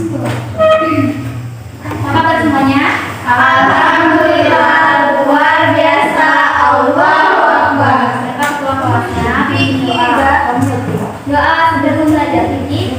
Apa kabar semuanya? Alhamdulillah, luar biasa. Allahu Akbar. Siapa ketua kelasnya? Vicky. Doa sebelum belajar Vicky.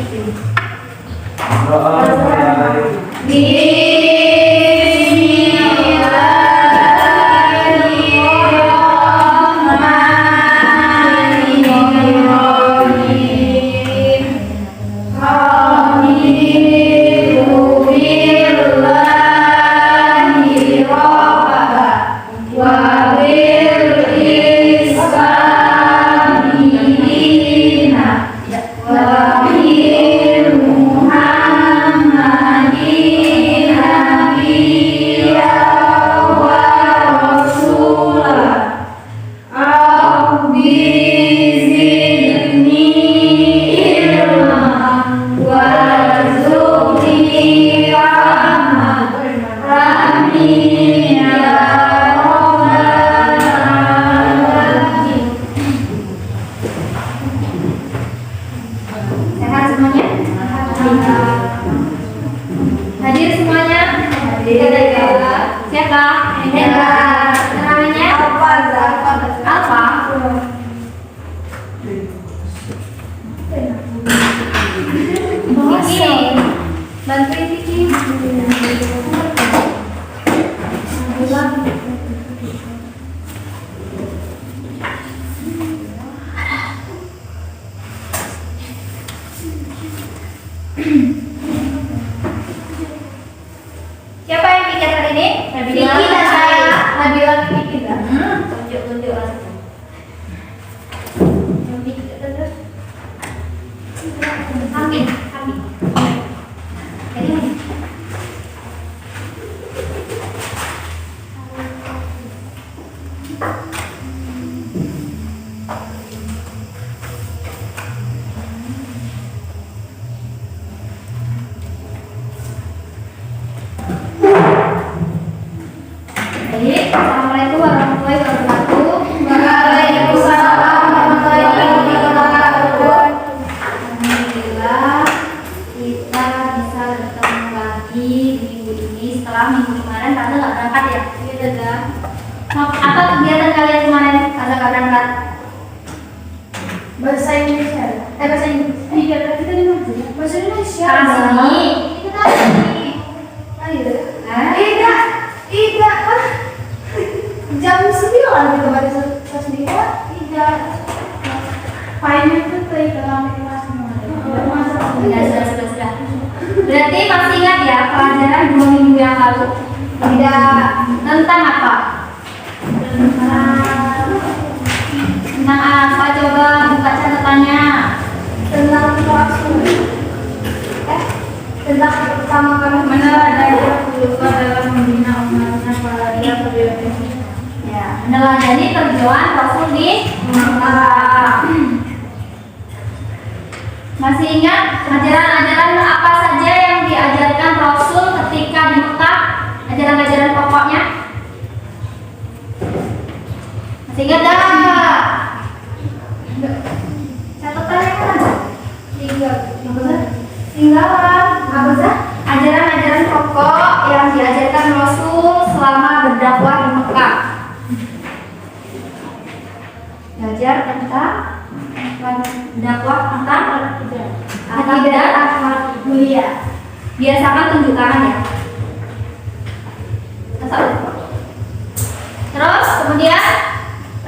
Sehat semuanya? Hadir semuanya? Siapa? Namanya? Alfa. Vicky, bantuin Vicky. Siapa yang pikir hari ini? Vicky dan saya. Nabila Vicky dah. Tunjuk langsung. Ambil. Jadi Assalamualaikum warahmatullahi wabarakatuh. Waalaikumsalam warahmatullahi wabarakatuh. Alhamdulillah kita bisa bertemu lagi di minggu ini setelah minggu kemarin Tante nggak berangkat ya? Iya Tante. Apa kegiatan kalian kemarin? Tante nggak berangkat? Bahasa Indonesia. Bahasa Inggris. Iya, kita di mana? Bahasa Indonesia. Sekarang sini. Kita tadi. Tidak. Jam 9 kita baru selesai nikah. Tidak. Final itu dalam kelas semua. Sudah. Berarti masih ingat ya pelajaran 2 minggu yang lalu? Tidak. Tentang apa? Tentang apa? Coba buka catatannya. Tentang klausul. Tentang pertama kali Menelah daya lupa dalam membina umatnya para dia berdiri. Ya, meneladani perjuangan Rasul di Mekah. Masih ingat ajaran-ajaran apa saja yang diajarkan Rasul ketika di Mekah? Ajaran-ajaran pokoknya? Masih ingat dah? Catatannya kan? Tinggalan. Apa sih? Ajaran-ajaran pokok yang diajarkan Rasul selama berdakwah di Mekah. Belajar tentang dakwah tentang akidah mulia. Biasakan tunjuk tangan ya. Terus kemudian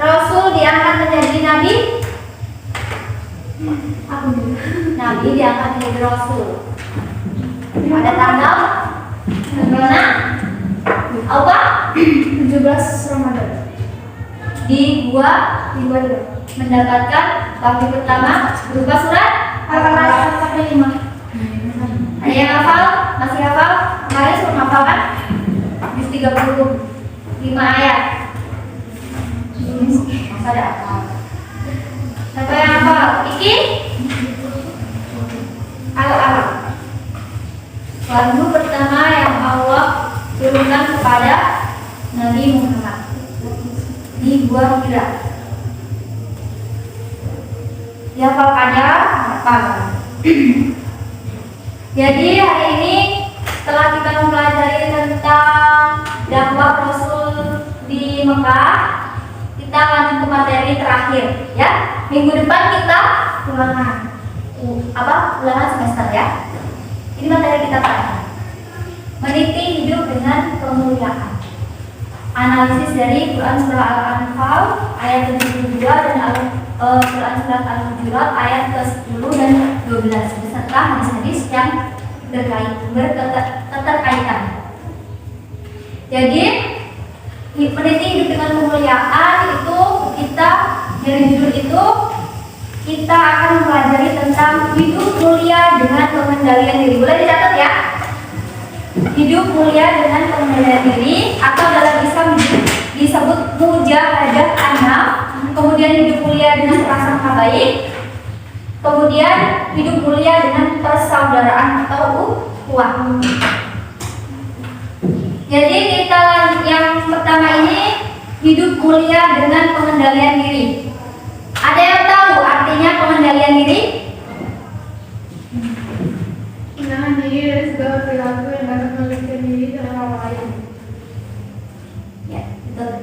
Rasul diangkat menjadi nabi. Nabi diangkat menjadi Rasul pada tanggal berapa? Apa? 17 Ramadan. Di gua mendapatkan wahyu pertama berupa surat Al-Qur'an 45. Ada yang hafal? Masih hafal? Kemarin suruh hafal kan? Juz 35 ayat. Masa ada hafal? Siapa yang hafal? Iki? Al-Alam. Wahyu pertama yang Allah turunkan kepada Nabi Muhammad di Gua Hira. Dihafalkannya apa? Jadi hari ini setelah kita mempelajari tentang dakwah Rasul di Mekah, kita lanjut ke materi terakhir ya. Minggu depan kita ulangan semester ya. Ini materi kita terakhir. Meniti hidup dengan kemuliaan. Analisis dari Quran surah Al-Anfal ayat 72 dan Quran surat Al-Hujurat ayat ke-10 dan 12 beserta hadis-hadis yang keterkaitan. Jadi meniti hidup dengan kemuliaan itu kita dari judul itu kita akan mempelajari tentang hidup mulia dengan pengendalian diri. Boleh dicatat ya? Hidup mulia dengan pengendalian diri atau dalam Islam disebut mujahadah anaf. Kemudian hidup mulia dengan prasangka baik. Kemudian hidup mulia dengan persaudaraan atau ukhuwah. Jadi kita yang pertama ini hidup mulia dengan pengendalian diri. Ada yang tahu artinya pengendalian diri? Menahan diri dari segala perilaku yang dapat merugikan diri dan orang lain. Ya, betul.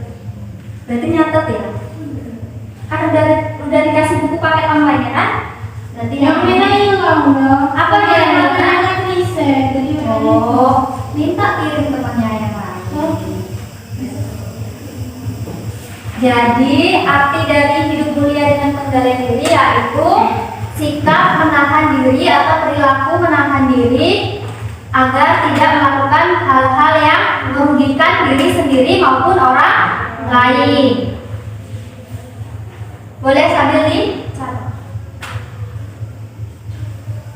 Berarti nyatet ya? Kan udah dikasih buku paket online ya kan? Berarti Yang mana hilang dong? Apa dia yang hilang? Anak riset, jadi Minta kirim temannya yang lain. Jadi arti dari hidup mulia dengan pengendalian diri yaitu sikap menahan diri atau perilaku menahan diri agar tidak melakukan hal-hal yang merugikan diri sendiri maupun orang lain. Boleh sambil dicatat.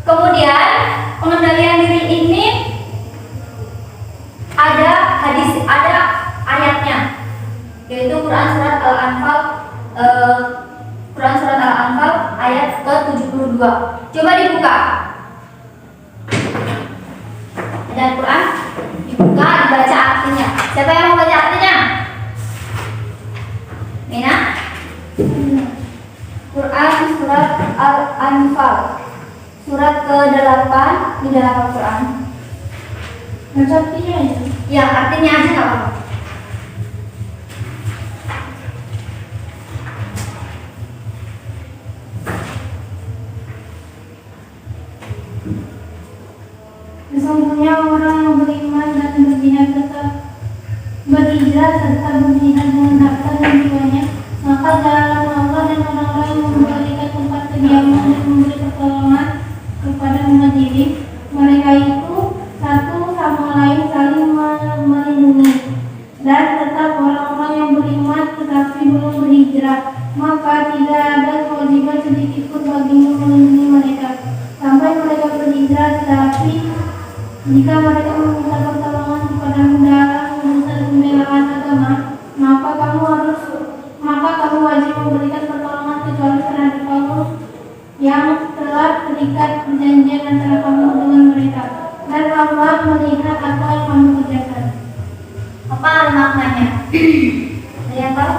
Kemudian pengendalian diri ini ada ayatnya, yaitu Quran surat Al-Anfal ayat ke-72. Coba dibuka. Ada Quran, dibuka, dibaca artinya. Siapa yang mau baca artinya? Mina? Quran surat Al-Anfal surat ke-8 di dalam Al-Quran. baca artinya ya? Ya, artinya aja nggak apa-apa. Sesungguhnya orang yang beriman dan berjihad berhijrah serta berjihad dengan harta dan jiwanya, maka jalan Allah dan orang-orang yang memberikan tempat kediaman dan memberi pertolongan kepada umat diri, mereka itu satu sama lain saling melindungi. Dan tetap orang-orang yang beriman tetapi belum berhijrah, maka tidak ada kewajiban sedikit pun bagimu melindungi mereka sampai mereka berhijrah. Tetapi jika mereka meminta pertolongan kepadamu dalam urusan pembelaan agama, maka kamu wajib memberikan pertolongan kecuali terhadap kamu yang telah terikat perjanjian antara kamu dengan mereka, dan Allah melihat apa yang kamu kerjakan. Apa maknanya? Ada yang tahu?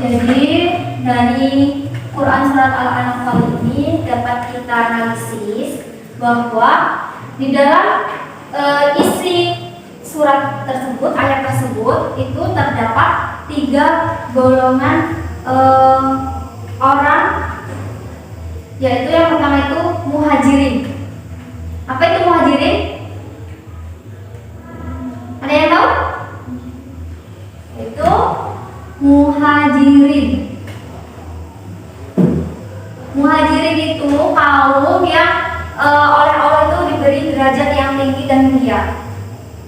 Jadi dari Quran surat Al-Anfal ini dapat kita analisis bahwa di dalam isi surat tersebut, ayat tersebut itu terdapat 3 golongan orang, yaitu yang pertama itu muhajirin. Apa itu muhajirin? Ada yang tahu? Itu muhajirin. Muhajirin itu kaum yang oleh Allah itu diberi derajat yang tinggi dan mulia.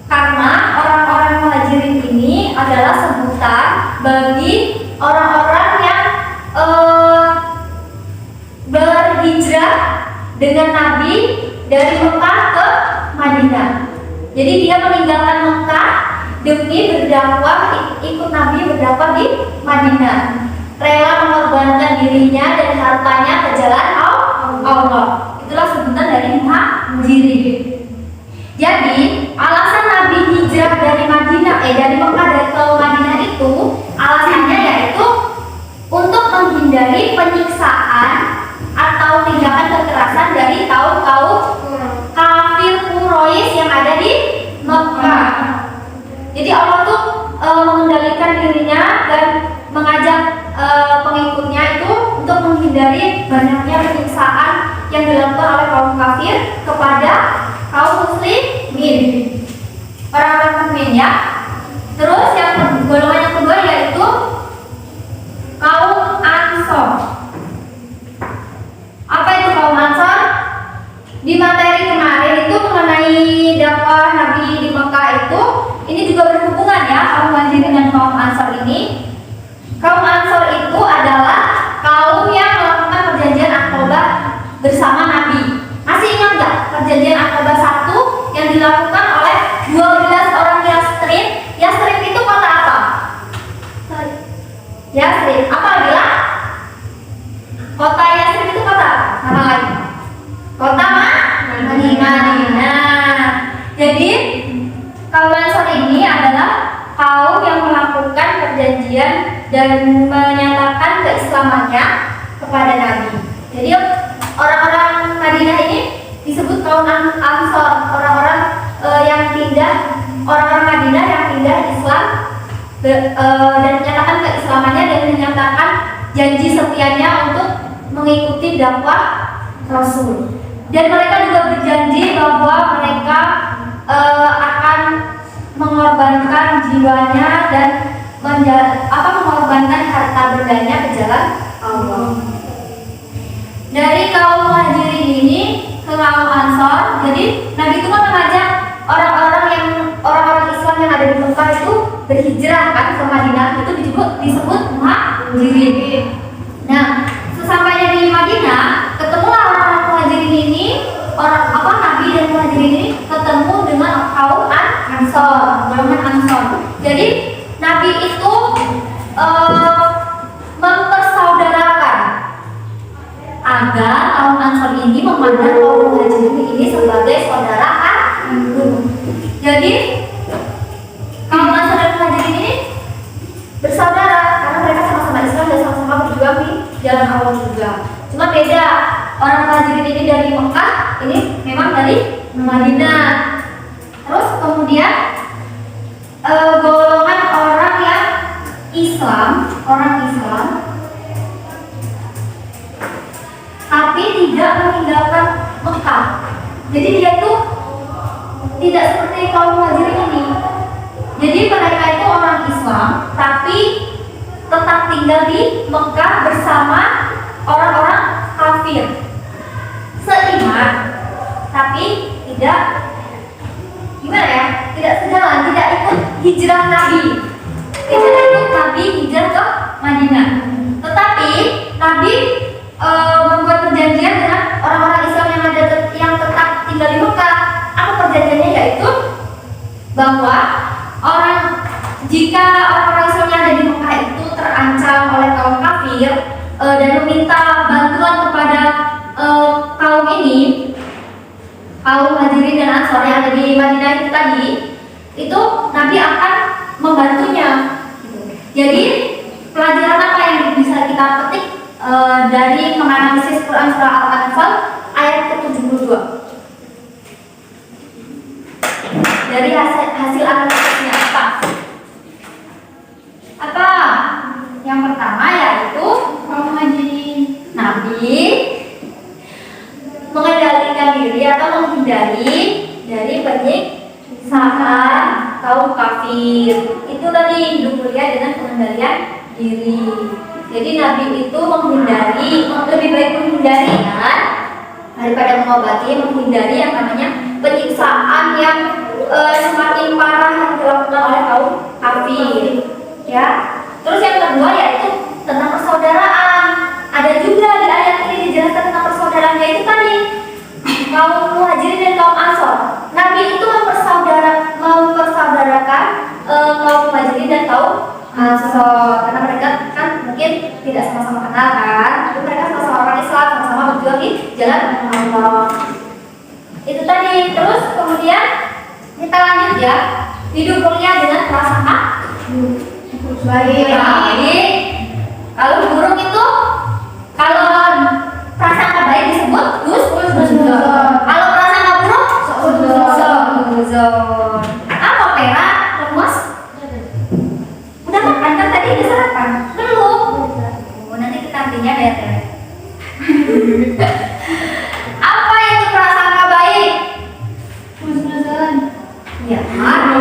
Karena orang-orang muhajirin ini adalah sebutan bagi orang-orang yang berhijrah dengan Nabi dari Mekah ke Madinah. Jadi dia meninggalkan Mekah demi berdakwah, ikut Nabi berdakwah di Madinah, rela mengorbankan dirinya dan hartanya ke jalan Allah. Itulah sebutan dari muhajirin. Jadi alasan Nabi hijrah dari Mekah ke Madinah itu alasannya yaitu untuk menghindari penyiksaan atau tindakan kekerasan dari banyaknya penyiksaan yang dilakukan oleh kaum kafir kepada kaum muslimin, orang-orang mukmin ya. Terus yang golongan yang kedua yaitu kaum Ansor. Apa itu kaum Ansor? Di materi kemarin itu mengenai dakwah Nabi di Mekah itu, ini juga berhubungan ya, kaum Muhajirin dan kaum Ansor ini. Kaum Ansor itu adalah kaum yang melakukan perjanjian Aqabah bersama Nabi. Masih ingat nggak perjanjian Aqabah 1 yang dilakukan oleh 12 orang Yasrib? Yasrib itu kota apa? Yasrib. Apa bilang? Kota Yasrib itu kota apa? Nama lain. Kota Madinah. Jadi kaum Ansor ini adalah kaum yang melakukan perjanjian dan menyatakan keislamannya kepada Nabi. Jadi orang-orang Madinah ini disebut kaum Ansor, orang-orang yang pindah, orang-orang Madinah yang pindah Islam dan menyatakan keislamannya dan menyatakan janji setianya untuk mengikuti dakwah Rasul. Dan mereka juga berjanji bahwa mereka akan mengorbankan jiwanya dan mengorbankan harta bendanya ke jalan Allah. Dari kaum Muhajirin ini ke kaum Ansor, jadi Nabi itu kan mengajak orang-orang Islam yang ada di Mekah itu berhijrah kan ke Madinah, itu disebut Muhajirin. Nah, sesampainya di Madinah, ketemulah orang-orang Muhajirin ini, Nabi dan Muhajirin ini ketemu dengan kaum Ansor, golongan Ansor. Jadi Nabi itu mempersaudarakan agar kaum Ansor ini memandang kaum Muhajirin ini sebagai saudara kandung. Jadi kaum Ansor dan Muhajirin ini bersaudara karena mereka sama-sama Islam dan sama-sama berjuang di jalan Allah juga. Cuma beda, orang Muhajirin ini dari Mekah, ini memang dari Madinah. Terus kemudian golongan orang yang orang Islam tapi tidak meninggalkan Mekah. Jadi dia itu tidak seperti kaum Muhajirin ini. Jadi mereka itu orang Islam tapi tetap tinggal di Mekah bersama orang-orang kafir, seiman tapi tidak tidak sejalan, tidak ikut hijrah Nabi, tidak ikut Nabi hijrah ke Madinah. Tetapi Nabi membuat perjanjian dengan orang-orang Islam yang tetap tinggal di Mekah. Apa perjanjiannya? Yaitu bahwa jika orang-orang Islam yang ada di Mekah itu terancam oleh kaum kafir dan meminta bantuan kepada kaum ini, kaum Muhajirin dan Ansor yang ada di Madinah itu tadi, itu Nabi akan membantunya. Jadi pelajaran apa yang bisa kita petik dari menganalisis Quran surah Al-Anfal ayat ke-72? Dari hasil analisisnya apa? Yang pertama yaitu Nabi mengendalikan diri atau menghindari dari penyiksaan kaum kafir. Itu tadi hidup mulia dengan pengendalian diri. Jadi Nabi itu lebih baik menghindari kan daripada mengobati, menghindari yang namanya penyiksaan yang semakin parah yang dilakukan oleh kaum kafir. Ya. Terus yang kedua yaitu tentang persaudaraan. Ada juga di ayat ini dijelaskan tentang persaudaraan, yaitu tadi kaum Muhajirin dan kaum Ansor. Nabi itu mempersaudarakan kaum Muhajirin dan kaum Ansor karena mereka kan mungkin tidak sama-sama kenal kan, tapi mereka sama-sama orang Islam, sama-sama berjuang di jalan Allah. Itu tadi. Terus kemudian kita lanjut ya, hidup mulia dengan perasaan baik. Kalau buruk itu, kalau prasangka baik disebut husnuzon. Kalau prasangka buruk suudzon. Apa Pera? Lemes? Udah makan kan tadi? Udah sarapan? Belum. Nanti kita artinya bete. Apa itu prasangka baik? Husnuzon. Ya,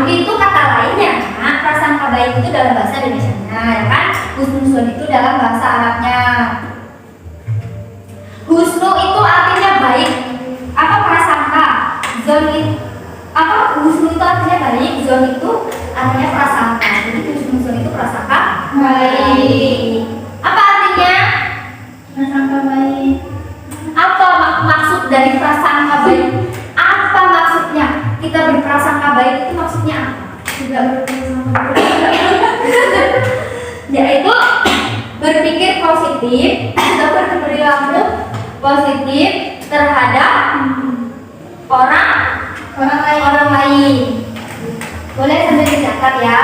itu kata lainnya kan. Prasangka baik itu dalam bahasa Indonesianya, ya kan? Husnuzon itu dalam bahasa Arabnya. Husnu itu artinya baik. Apa prasangka? Zon itu apa? Husnu itu artinya baik. Zon itu artinya prasangka. Jadi husnuzon itu prasangka baik. Apa artinya? Prasangka baik. Apa maksud dari prasangka baik? Apa maksudnya? Kita berprasangka baik itu maksudnya apa? Tidak berprasangka baik. Yaitu berpikir positif atau berperilaku positif terhadap orang lain. Boleh sambil dicatat ya.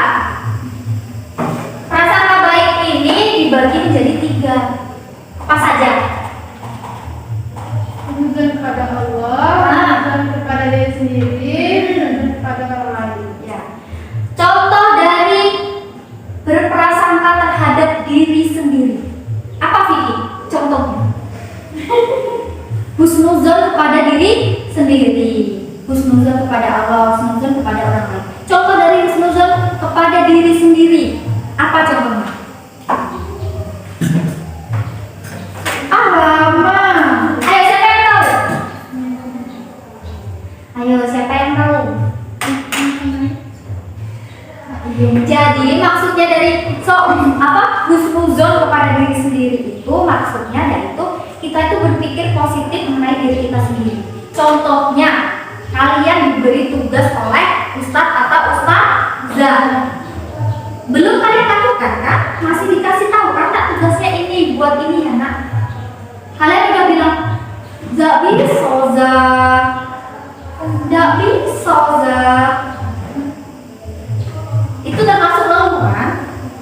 Prasangka baik ini dibagi menjadi 3. Apa saja? Husnuzon kepada Allah, husnuzon kepada diri sendiri, dan kepada orang lain. Ya. Contoh dari berprasangka terhadap diri sendiri. Apa Vicky? Contohnya. Husnuzon kepada diri sendiri, husnuzon kepada Allah, husnuzon kepada orang lain. Contoh dari husnuzon kepada diri sendiri. Apa contohnya? Alamak. Ayo siapa yang tahu? Ayo siapa yang tahu? Jadi maksudnya dari husnuzon kepada diri sendiri itu maksudnya yaitu kita itu berpikir positif mengenai diri kita sendiri. Contohnya kalian diberi tugas oleh ustadz atau ustadzah. Belum kalian lakukan kan? Masih dikasih tahu kan tak tugasnya ini buat ini ya nak. Kalian udah bilang nggak bisa Zah, nggak bisa Zah. Itu termasuk ngeluh kan?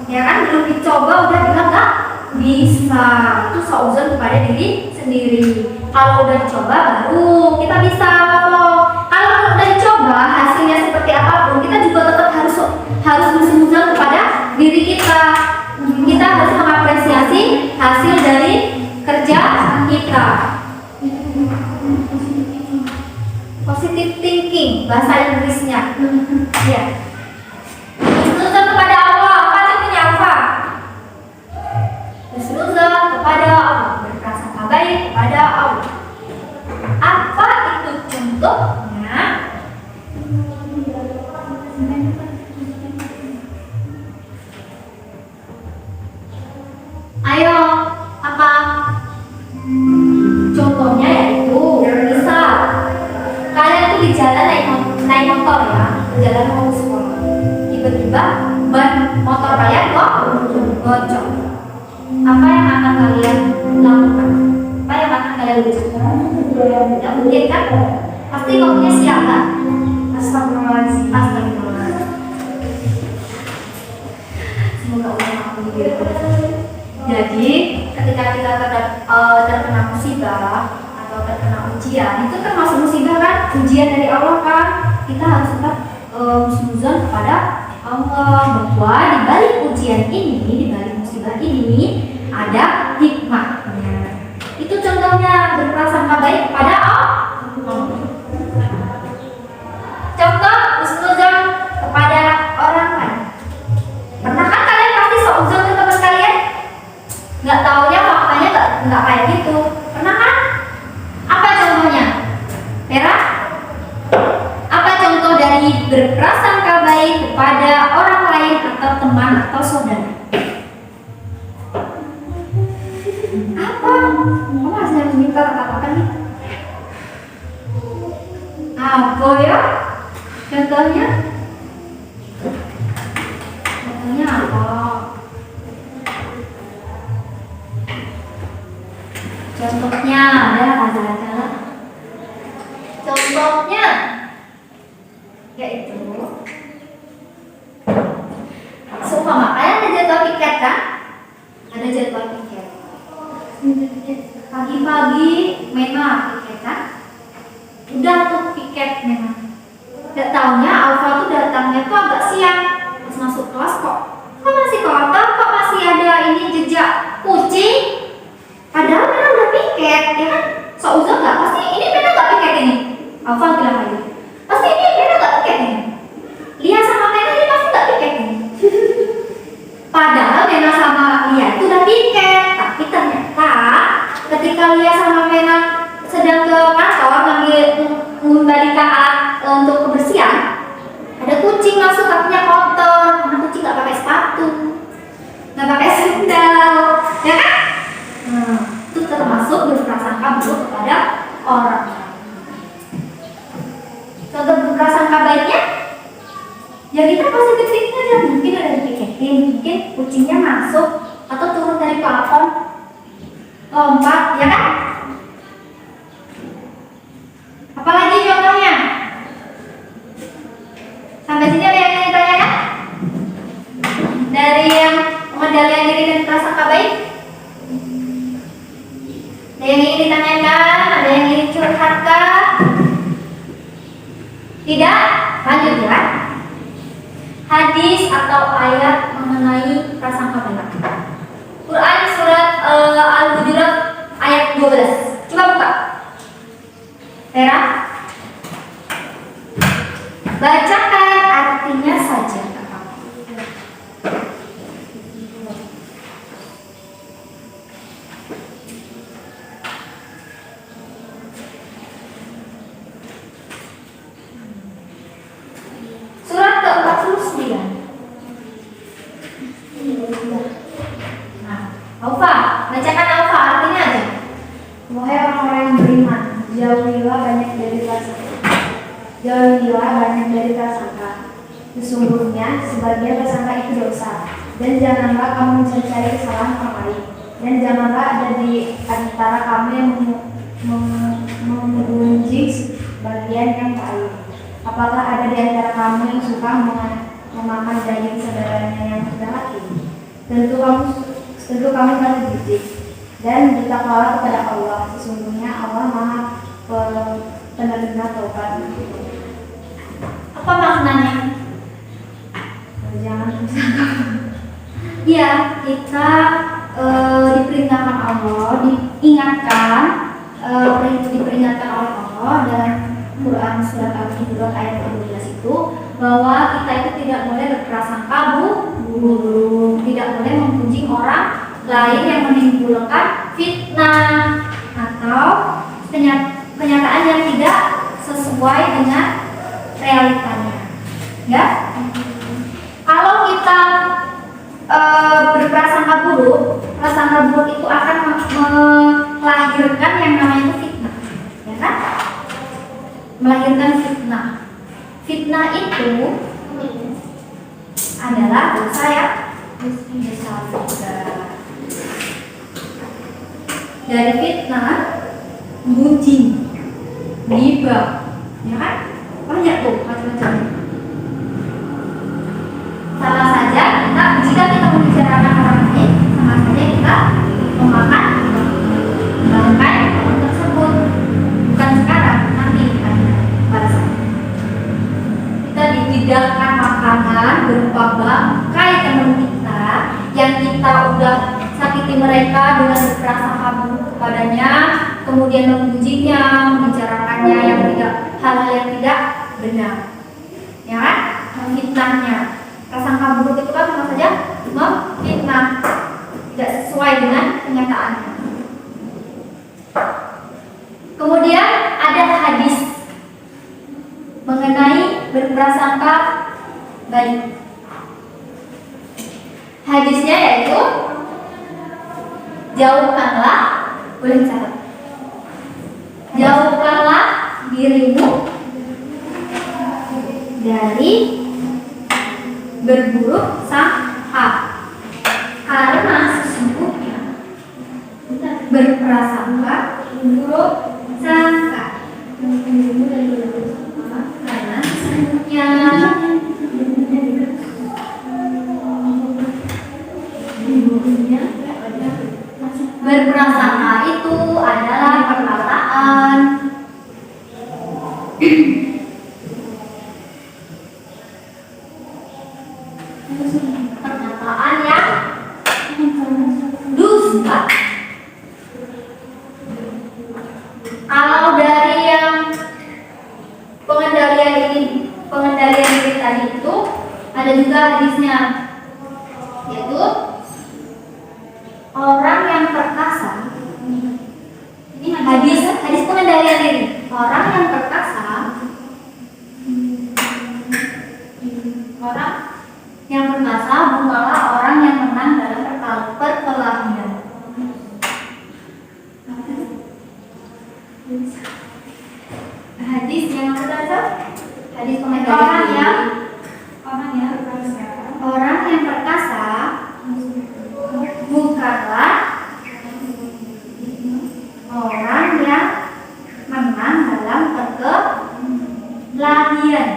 Ya kan belum dicoba udah bilang nggak bisa. Itu sauzon kepada diri sendiri. Kalau udah dicoba baru kita bisa kok. Kalau udah dicoba hasilnya seperti apapun kita juga tetap harus husnuzon kepada diri kita. Kita harus mengapresiasi hasil dari kerja kita. Positive thinking bahasa Inggrisnya. Ya. Husnuzon kepada Allah, apa contohnya apa? Husnuzon kepada Allah, berprasangka baik kepada Allah. Apa itu contohnya? Ayo, apa? Contohnya yaitu misal kalian tuh di jalan naik motor ya, jalan mau ke sekolah. Tiba-tiba ban motor kalian kok bocor. Apa yang akan kalian lakukan? Apa yang akan kalian lakukan? Tidak mungkin kan? Pasti ngomongnya siap kan? Astagfirullahaladzim. Astagfirullahaladzim. Semoga Allah mengampuni. Jadi ketika kita terkena musibah atau terkena ujian, itu termasuk musibah kan? Ujian dari Allah kan? Kita harus tetap husnuzon kepada Allah bahwa di balik ujian ini, di balik musibah ini ada hikmahnya. Itu contohnya berprasangka baik kepada Allah. Contoh husnuzon kepada orang lain. Pernah kan kalian pasti seuzon ke teman kalian? Nggak taunya faktanya nggak kayak gitu. Pernah kan? Apa contohnya? Vera? Apa contoh dari berprasangka baik kepada orang lain atau teman atau saudara? Apa? Kamu masih harus minta katakan nih. Apa ya? Contohnya? Contohnya apa? Contohnya ada kata-kata. Contohnya yaitu seumpama kalian ada jadwal piket kan? Ada jadwal piket. Pagi-pagi memang piket kan? Udah tuh piket memang. Gak taunya Alfa tuh datangnya tuh agak siang. Pas masuk kelas kok masih kotor, kok masih ada ini jejak kucing. Padahal memang udah piket, mengembalikan alat untuk kebersihan, ada kucing masuk kakinya kotor karena kucing nggak pakai sepatu, nggak pakai sandal, ya kan? Nah, itu termasuk berprasangka buruk kepada orang. Contoh berprasangka baiknya, ya kita positif thinking aja. Mungkin ada dipikir, mungkin kucingnya masuk atau turun dari plafon, lompat, ya kan? Apalagi contohnya? Sampai sini ada yang ingin ditanyakan? Dari yang pengendalian diri dan prasangka baik? Ada yang ingin ditanyakan? Ada yang ingin curhatkan? Tidak? Lanjut ya. Hadis atau ayat mengenai prasangka baik. Quran surat Al-Hujurat ayat 12. Coba buka. Vera, bacakan artinya saja. Surat ke-49. Nah, Aufa, bacakan Aufa artinya aja. Wahai orang-orang yang beriman, jauhilah banyak dari prasangka. Jauhilah banyak dari prasangka. Sesungguhnya sebagian prasangka itu dosa. Dan janganlah kamu mencari kesalahan orang lain. Dan janganlah ada di antara kamu yang menggunjing bagian yang lain. Apakah ada di antara kamu yang suka memakan daging saudaranya yang sudah mati? Tentu kamu akan dijijik. Dan bertakwalah kepada Allah. Sesungguhnya Allah Maha penerima taubat. Apa maknanya? Jangan bersangka. Ya, kita diperintahkan Allah, diingatkan, diperingatkan oleh Allah dan Quran surat Al-Hujurat ayat 12 itu bahwa kita itu tidak boleh berprasangka buruk, tidak boleh mempuji orang lain yang menimbulkan fitnah atau kenyataan yang tidak sesuai dengan realitanya. Ya, kalau kita berprasangka buruk, prasangka buruk itu akan melahirkan yang namanya fitnah, ya kan? Melahirkan fitnah. Fitnah itu adalah dosa yang besar juga. Dari fitnah, gunjing, ghibah, ya kan? Banyak tuh macam-macam. Salah saja jika kita membicarakan orang lain, sama saja kita memakan bangkai orang tersebut. Bukan sekarang, nanti pada saat kita dihidangkan makanan berupa bangkai teman kita yang kita udah sakiti mereka dengan berprasangka buruk kepadanya, kemudian memujinya, membicarakannya yang tidak hal-hal yang tidak benar, ya kan? Memfitnahnya. Prasangka buruk itu kan sama saja memfitnah, tidak sesuai dengan kenyataannya. Kemudian ada hadis mengenai berprasangka baik. Hadisnya yaitu jauhkanlah, boleh catat, jauhkanlah dirimu dari berburuk sangka, karena sesungguhnya berprasangka buruk sangka, karena sesungguhnya berprasangka itu adalah perkataan yang dusta. Kalau dari yang pengendalian diri tadi itu ada juga hadisnya, yaitu orang yang perkasa. Ini hadis pengendalian diri. Orang yang perkasa Hadis yang pertama, hadis komentar orang yang perkasa bukanlah orang yang menang dalam perkelahian.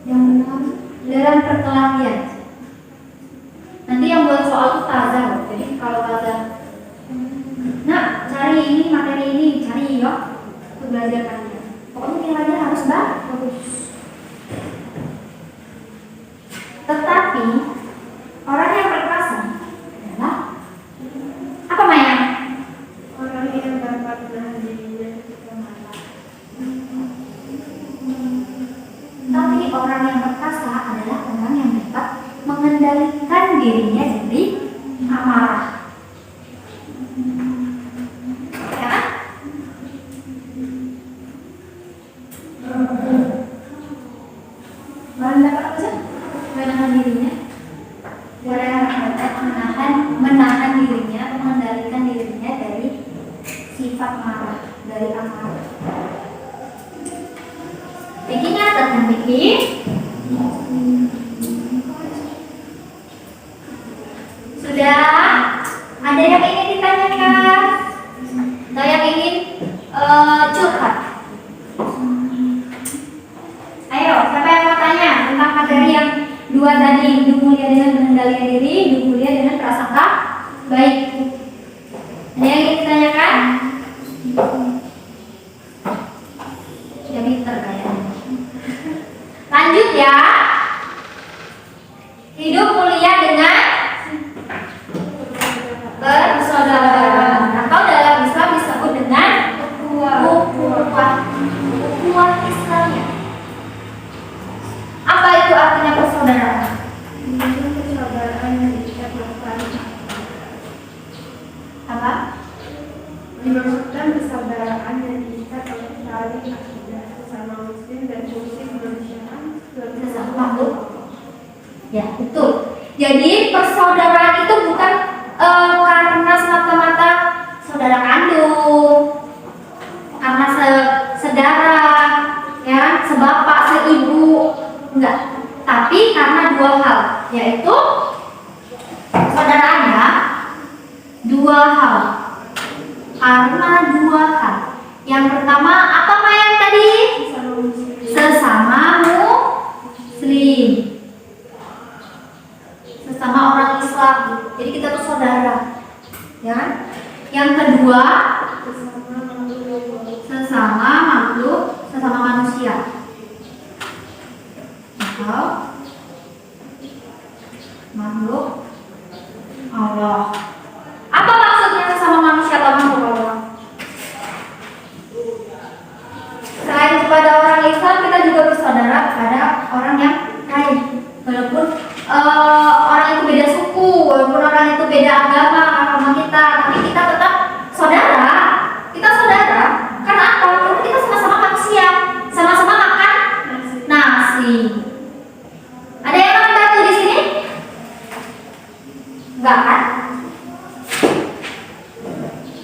Yang menang dalam perkelahian. Nanti yang buat soal itu taza loh. Jadi kalau taza, nah cari ini materi ini, cari yuk untuk belajar kalian. Pokoknya nilainya harus bagus. Tetapi orang yang perkasa adalah apa Maya? Orang yang dapat menahan dirinya ketika marah. Tapi orang yang perkasa adalah orang yang dapat mengendalikan dirinya dari amarah. Ya kan? Orang dapat apa sih? Menahan dirinya. Orang yang dapat menahan dirinya, mengendalikan dirinya dari sifat marah, dari amarah. Vicky nyatet kan Vicky? Sudah? Ada yang ingin ditanyakan? Atau yang ingin curhat? Ayo, siapa yang mau tanya tentang materi yang dua tadi? Hidup mulia dengan pengendalian diri, hidup mulia dengan prasangka baik. Ada yang ingin ditanyakan? Sudah pinter kayaknya. Lanjut ya. Hidup mulia dengan persaudaraan atau dalam Islam disebut dengan ukhuwah Islamiyah. Apa itu artinya persaudaraan? Persaudaraan yang diikat tali. Apa? Dimaksudkan persaudaraan yang diikat oleh tali akidah sesama muslim dan fungsi kemanusiaan Sesama makhluk. Ya, betul. Jadi persaudaraan itu bukan karena semata-mata saudara kandung, karena sedarah, ya, sebapak, seibu, enggak. Tapi karena dua hal, yaitu saudaraannya dua hal. Karena dua hal. Yang pertama apa yang tadi? Sesama muslim. Sesama orang Islam. Jadi kita tuh saudara. Ya. Yang kedua, sesama makhluk, sesama manusia. Atau makhluk Allah. Apa maksudnya sesama manusia atau makhluk Allah? Selain kepada orang Islam, kita juga bersaudara kepada orang yang lain. Walaupun orang itu beda suku, walaupun orang itu beda agama kita, tapi kita tetap saudara. Kita saudara karena apa? Karena kita sama-sama manusia, sama-sama makan nasi. Ada yang makan batu di sini? Enggak kan?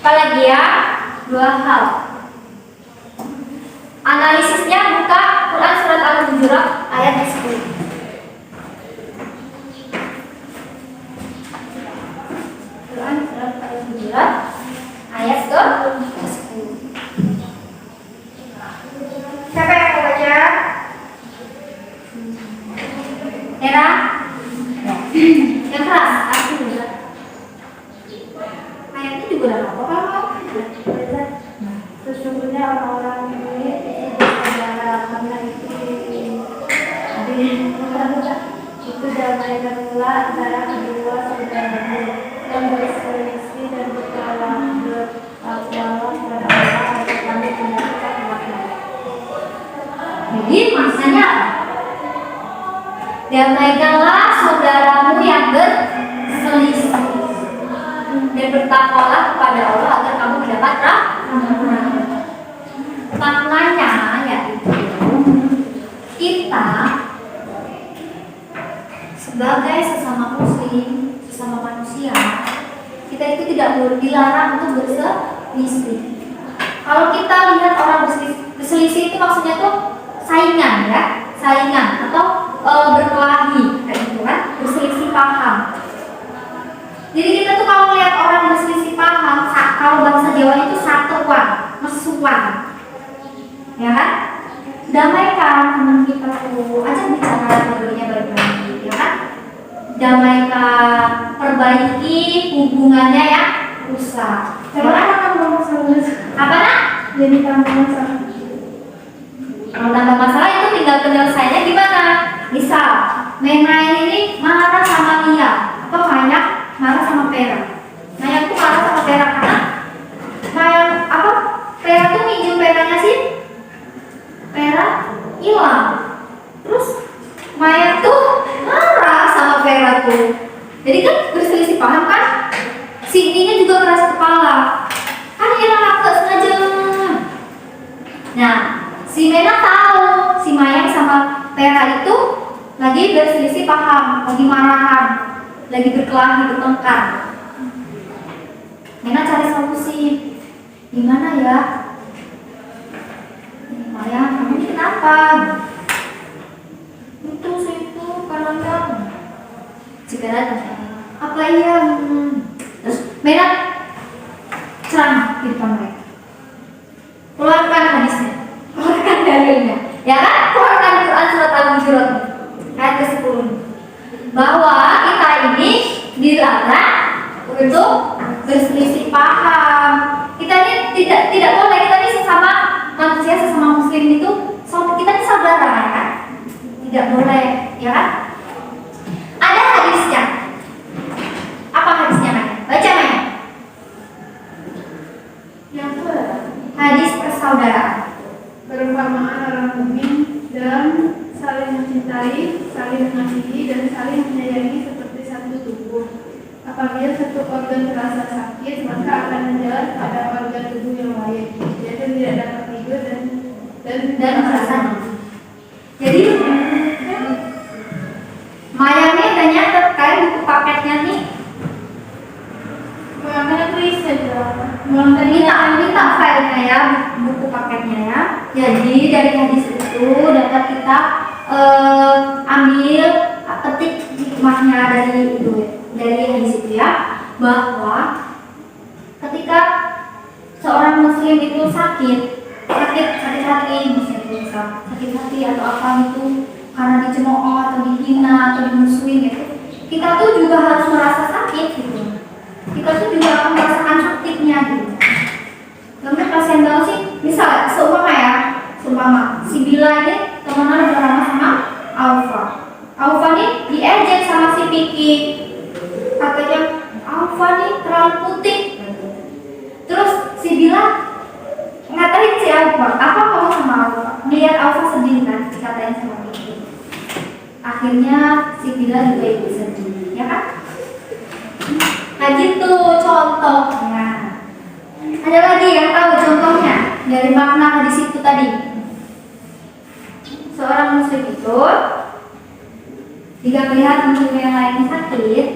Apalagi ya? Dua hal. Analisisnya buka Quran surat Al-Hujurat ayat 10. Quran surat Al-Hujurat ayat 10. Siapa yang mau baca? Era? Yang keras, aku juga. Ayatnya juga udah apa kalau sesungguhnya orang-orang ini adalah karena itu damaikanlah antara kedua saudaramu yang berselisih dan berkalah bertakwalah kepada Allah agar kamu mendapat rahmat. Jadi maksudnya apa? Damaikanlah saudaramu yang berselisih dan bertakwalah kepada Allah agar kamu mendapat rahmat. Maknanya yaitu kita sebagai sesama muslim, sesama manusia Kita itu tidak boleh dilarang untuk berselisih. Kalau kita lihat orang berselisih itu maksudnya tuh saingan ya, saingan atau berkelahi kayak gitu kan, berselisih paham. Jadi kita tuh kalau lihat orang berselisih paham, kalau bahasa Jawa itu satuan, mesuan, ya kan? Damaikan teman kita tuh, ajak bicara ngobrolnya baik-baik, ya kan? Damaikan, perbaiki hubungannya yang rusak. Kalau akan masalah Apa nak? jadi tambah masalah. Kalau tambah masalah itu tinggal penyelesaiannya gimana? Misal, Mena ini marah sama Lia, atau Maya marah sama Pera. Maya tuh marah sama Pera karena Maya apa? Pera tuh minjem Peranya sih. Pera hilang. Terus Maya tuh marah sama Pera tuh. Jadi kan berselisih paham kan? Si ininya juga keras kepala. Kan hilang aku sengaja. Nah, si Mena tahu si Maya sama Pera itu lagi berselisih paham, lagi marahan, lagi berkelahi, bertengkar. Mena cari solusi. Gimana ya? Maya, kamu ini kenapa? Itu karena jika datang, apa iya? Terus Mena ceramah di depan mereka. Keluarkan hadisnya, keluarkan dalilnya, ya kan? Keluarkan Quran surat Al-Hujurat ayat ke-10 bahwa kita ini dilarang untuk berselisih paham. Kita ini tidak boleh, kita ini sesama manusia, sesama muslim itu, kita ini saudara ya kan? Tidak boleh, ya kan? Ada hadisnya. Apa hadisnya Maya? Baca Maya. Yang kedua, Hadis persaudaraan. bersamaan orang mukmin dan saling mencintai, saling mengasihi dan saling menyayangi seperti satu tubuh. Apabila satu organ terasa sakit, maka akan menjalar pada organ tubuh yang lain, yaitu tidak dapat tidur dan merasa. Jadi Maya nih tanya terkait buku paketnya nih. Makanya tulis saja. Minta filenya ya, buku paketnya ya. Jadi dari hadis itu dapat kita ambil petik hikmahnya dari itu, dari hadis itu ya, bahwa ketika seorang muslim itu sakit hati, misal sakit hati atau apa itu karena dicemooh atau dihina atau dimusuhin gitu, kita tuh juga harus merasa sakit gitu. Kita tuh juga akan merasakan sakitnya gitu. Contoh kasihan banget sih, misal seumpama si Bila ini temenan udah lama sama Alfa nih diejek sama si Piki, katanya Alfa nih terlalu putih. Terus si Bila ngatain si Alfa, apa kamu sama Alfa? Melihat Alfa sedih kan, dikatain sama Piki. Akhirnya si Bila juga ikut sedih, ya kan? Nah gitu contohnya. Ada lagi yang tahu contohnya dari makna hadis itu tadi? Seorang muslim itu jika melihat muslim yang lain sakit,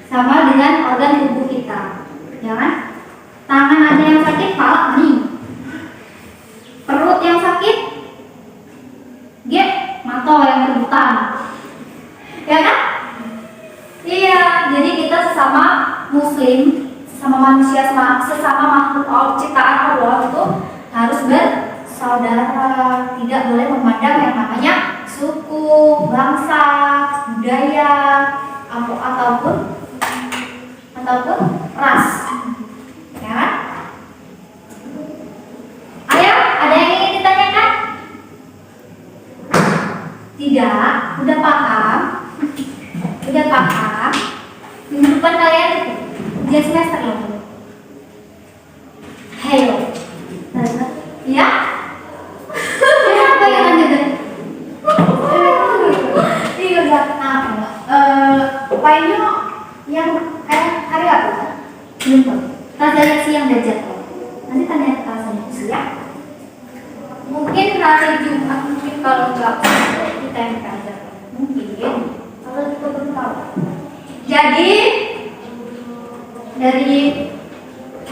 sama dengan organ tubuh kita, ya kan? Tangan ada yang sakit, kepala nih. Perut yang sakit, mata yang rebutan, ya kan? Iya, jadi kita sesama muslim, sesama manusia, sesama makhluk ciptaan Allah itu harus bersaudara, tidak boleh memandang yang namanya suku, bangsa, budaya, ataupun ras. Ya kan? Ayo, ada yang ingin ditanyakan? Tidak, udah paham? Udah paham? Minggu depan kalian ujian semester loh. Hayo. Ya? Apa yang lanjut? Iya, apa? Lainnya yang hari apa? Belum tahu. Tanya siang dan jadwal. Nanti tanya ke kelas siang. Mungkin hari Jumat, mungkin kalau enggak kita yang aja. Mungkin kalau kita belum tahu. Jadi Dari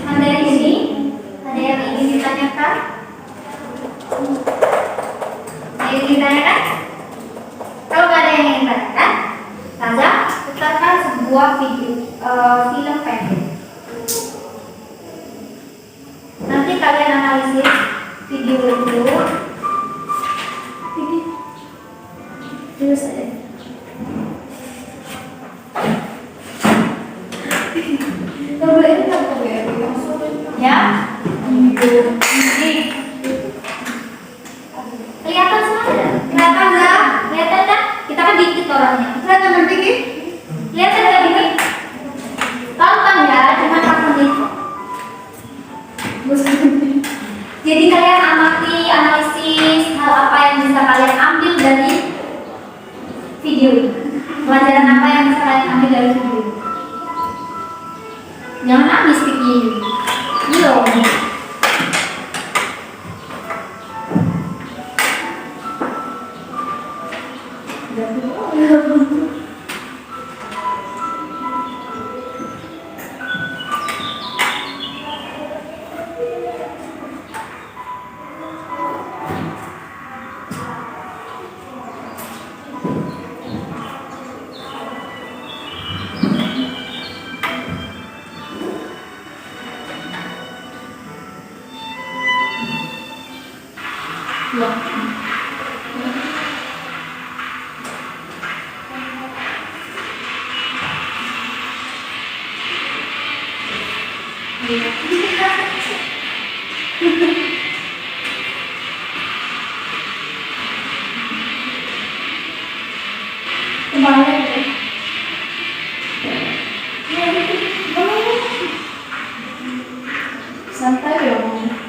materi ini ada yang ingin ditanyakan? Ada yang ingin ditanyakan? Kalau nggak ada yang ingin ditanyakan, saja putarkan sebuah film pendek. Nanti kalian analisis video itu. Terus aja. Ya, ini kelihatan semua ya? Kelihatan nggak? Kelihatan kan? Kita kan dikit orangnya. Kelihatan nanti ki? Kelihatan nggak gini? Tonton ya, cuma 4 menit. Jadi kalian amati, analisis hal apa yang bisa kalian ambil dari video ini. Pelajaran apa yang bisa kalian ambil dari video ini? Jangan nangis pikir. Ini loh. Santai ya, Mama.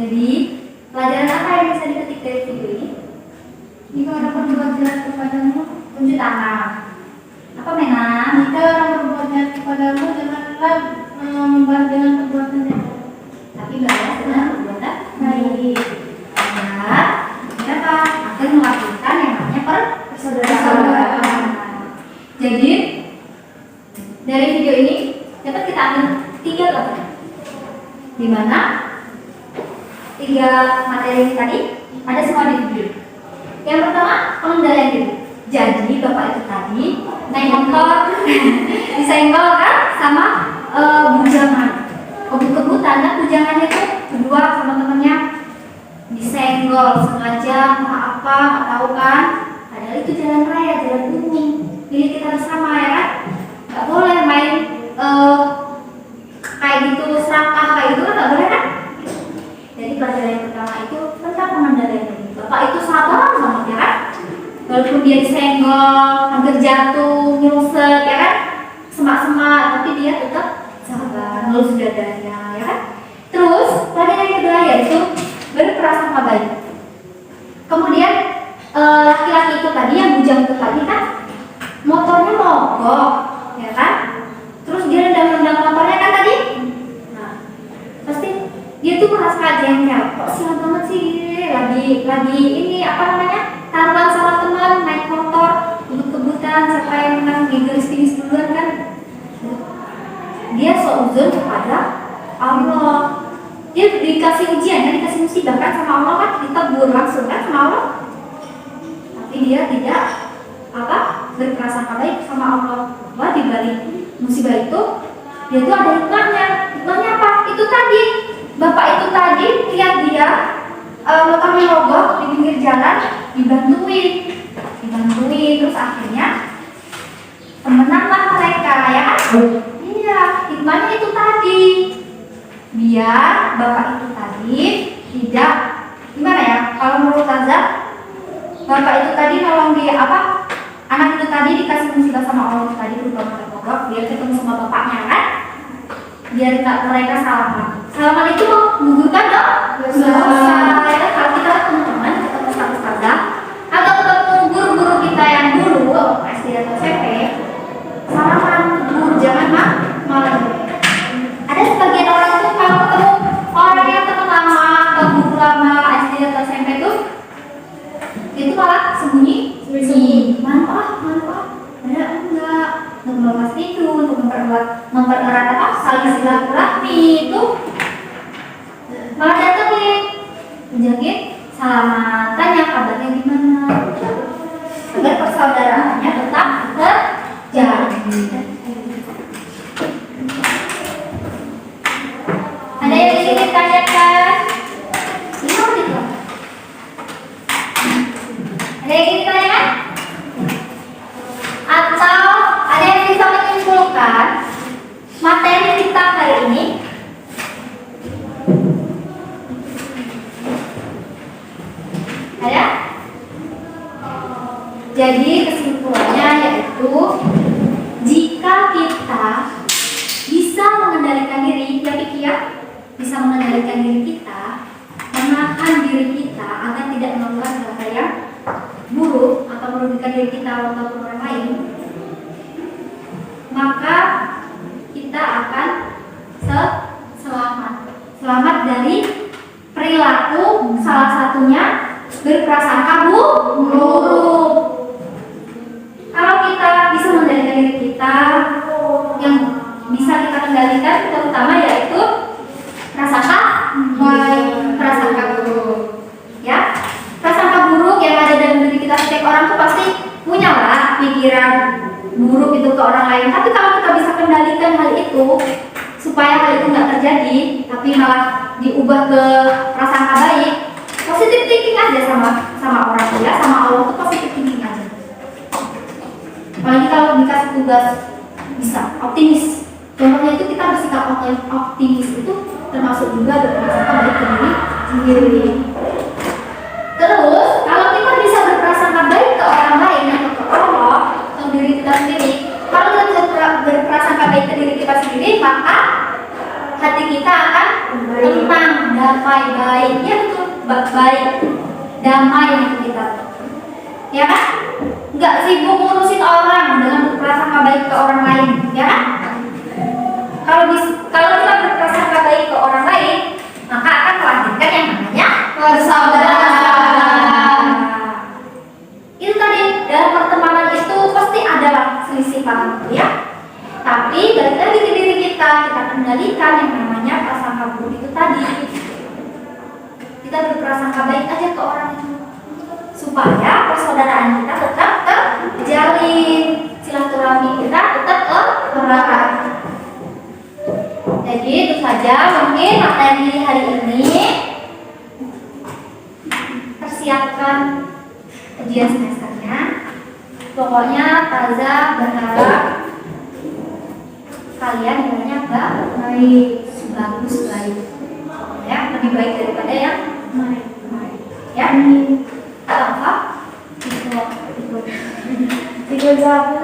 Jadi, pelajaran apa yang bisa diketik dari video ini? Jika orang berbuat jahat kepadamu, Tunjuk tangan. Apa Mena? jika orang berbuat jahat kepadamu, janganlah membalas dengan perbuatan jahat. Tapi balas dengan perbuatan Baik. Agar kenapa? Agar melakukan yang namanya persaudaraan. Jadi Dari video ini dapat kita ambil 3 pelajaran. Di mana 3 materi ini tadi ada semua di video. Yang pertama, pengendalian diri. Jadi bapak itu tadi naik motor disenggol kan sama bujangan. Kebut-kebutan kan bujangannya tuh berdua sama temennya disenggol sengaja, apa nggak tahu kan? Padahal itu jalan raya, jalan umum, milik kita bersama ya kan? Nggak boleh main kayak gitu serakah kayak gitu kan nggak boleh kan? Jadi pelajaran yang pertama itu tentang pengendalian diri. Bapak itu sabar banget ya kan? Walaupun dia disenggol, hampir jatuh, nyungsep ya kan? Semak-semak, tapi dia tetap sabar, ngelus dadanya ya kan? Terus pelajaran yang kedua yaitu berprasangka baik. Kemudian laki-laki itu tadi yang bujang itu tadi kan motornya mogok ya kan? Terus dia rendam-rendam motornya kan tadi? Nah, pasti dia tuh merasa jengkel. Kok sial banget sih lagi ini apa namanya? Taruhan sama teman naik motor, kebut-kebutan siapa yang menang di garis finish duluan kan? Dia seuzon kepada Allah. Dia dikasih ujian, kan dikasih musibah kan sama Allah kan, ditegur langsung kan sama Allah. Tapi dia tidak berprasangka baik sama Allah. Wah, di balik musibah itu dia tuh ada hikmahnya. Hikmahnya apa? Itu tadi bapak itu tadi lihat dia motornya mogok di pinggir jalan, dibantuin terus akhirnya temenanlah mereka ya kan? Iya, hikmahnya itu tadi biar bapak itu tadi tidak gimana ya, kalau menurut Azab bapak itu tadi nolong dia anak itu tadi dikasih musibah sama Allah itu tadi berupa motor mogok, biar ketemu sama bapaknya kan, biar mereka salaman itu menggugurkan dong dosa. Kalau kita ketemu teman, ketemu ustazah atau ketemu guru-guru kita yang dulu SD atau SMP, salaman guru, jangan malah. Ada sebagian orang tuh kalau ketemu orang yang teman lama atau guru lama SD atau SMP tuh itu malah sembunyi. Mana ada enggak untuk melepas itu, untuk mempererat saling silaturahmi itu malah datengin menjagin salaman, tanya kabarnya gimana agar persaudaraannya tetap terjaga. Ada yang ingin ditanyakan? Ada yang ingin ditanyakan? Atau ada yang bisa menyimpulkan materi kita hari ini? Ada? Jadi kesimpulannya yaitu jika kita bisa mengendalikan diri, bisa mengendalikan diri kita, menahan diri kita agar tidak melakukan hal yang buruk atau merugikan diri kita ataupun orang lain, maka kita akan selamat dari perilaku, salah satunya berprasangka buruk. Kalau kita bisa mengendalikan diri kita, yang bisa kita kendalikan terutama yaitu prasangka baik, prasangka buruk. Ya, prasangka buruk yang ada dalam diri kita, setiap orang tuh pasti punya lah pikiran buruk itu ke orang lain. Tapi kalau kita bisa kendalikan hal itu supaya hal itu nggak terjadi, tapi malah diubah ke prasangka baik, positive thinking aja sama orang ya, sama Allah tuh positive thinking aja. Apalagi kalau dikasih tugas bisa optimis. Contohnya itu kita bersikap optimis itu termasuk juga berprasangka baik ke diri sendiri. Terus kalau kita bisa berprasangka baik ke orang lain atau ke Allah atau diri kita sendiri, kalau kita bisa berprasangka baik ke diri kita sendiri, maka hati kita akan tenang, damai, baik. Ya betul, baik, damai hati kita. Ya kan? Nggak sibuk ngurusin orang dengan berprasangka baik ke orang lain, ya kan? Kalau kita berprasangka baik ke orang lain, maka akan melahirkan yang namanya persaudaraan. Itu tadi, dalam pertemanan itu pasti ada selisih paham, ya. Tapi mengendalikan yang namanya prasangka buruk itu tadi. Kita berprasangka baik aja ke orang itu supaya persaudaraan kita tetap terjalin, silaturahmi kita tetap erat. Jadi itu saja mungkin materi hari ini. Persiapkan ujian semesternya. Pokoknya Taza berharap kalian nilainya baik, bagus, baik. Ya, lebih baik daripada yang kemarin. Ya, apa? Tiga apa?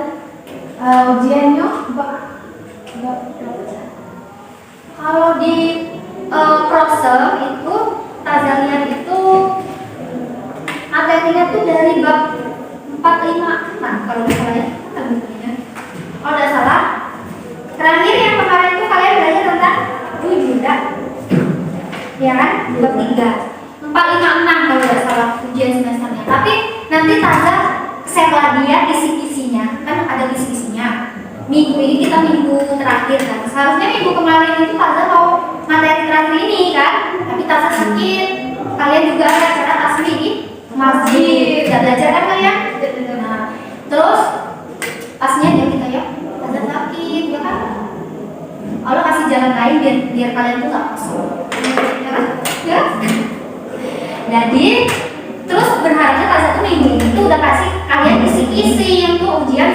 Ujiannya Kalau di Prosem itu Taza lihat itu materinya tuh dari bab 45. Nah, kalau misalnya kalau tidak salah terakhir yang kemarin itu kalian belajar tentang wujud, ya kan? Bab 3 456 kalau tidak salah ujian semesternya. Tapi nanti Taza share lagi ya kisi-kisinya, kan ada kisi-kisinya. Minggu ini kita minggu terakhir kan. Seharusnya minggu kemarin itu Taza mau materi terakhir ini kan, tapi Taza sakit. Kalian juga ada acara tasbih di masjid. Tidak belajar kan kalian? Nah, terus pasnya dia kita ya Taza sakit, ya kan? Allah kasih jalan lain biar kalian tuh nggak kosong. Ya kan? Ya? Jadi terus berharapnya Taza tuh minggu ini tuh udah kasih kalian kisi-kisi untuk ujian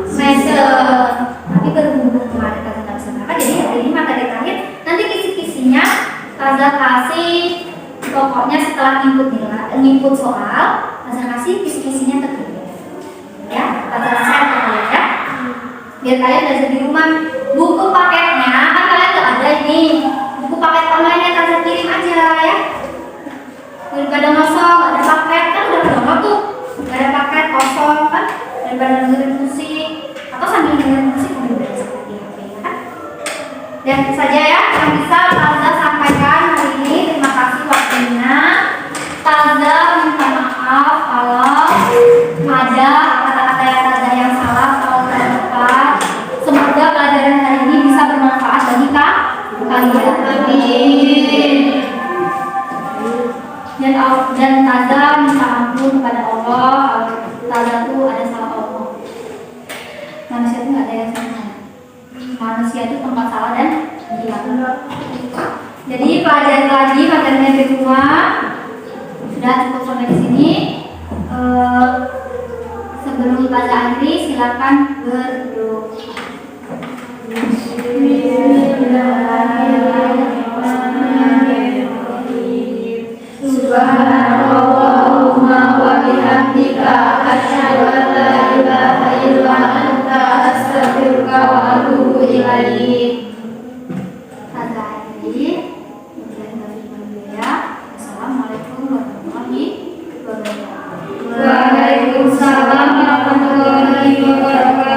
semester. Tapi berhubung kemarin Taza nggak bisa berangkat, jadi hari ini materi terakhir. Nanti kisi-kisinya Taza kasih, pokoknya setelah input soal, Taza kasih kisi-kisinya ke kalian. Ya, Taza share ke kalian ya. Biar kalian belajar di rumah. Buku paketnya kan kalian nggak ada ini. Buku paket online Taza kirim aja ya. Daripada ngosong, nggak ada paket kan udah lama tuh, nggak ada paket kosong kan, daripada dengerin musik atau sambil dengerin musik sambil belajar di HP ya kan. Dan itu saja ya yang bisa Taza sampaikan hari ini. Terima kasih waktunya. Taza minta maaf kalau ada kata-kata yang Taza yang salah atau terlepas. Semoga pelajaran hari ini bisa bermanfaat bagi kalian. Amin. Dan Taza minta ampun kepada Allah kalau Taza tuh ada salah omong. Manusia itu nggak ada yang sama. Manusia itu tempat salah dan hilang. Jadi pelajari lagi materinya di rumah. Sudah cukup sampai di sini. Sebelum Taza akhiri, silakan berdoa. Subhanallahumma wa bihamdika asyhadu an la ilaha illa anta astaghfiruka wa atubu ilaik. Taza akhiri. Assalamualaikum warahmatullahi wabarakatuh. Waalaikumsalam warahmatullahi wabarakatuh.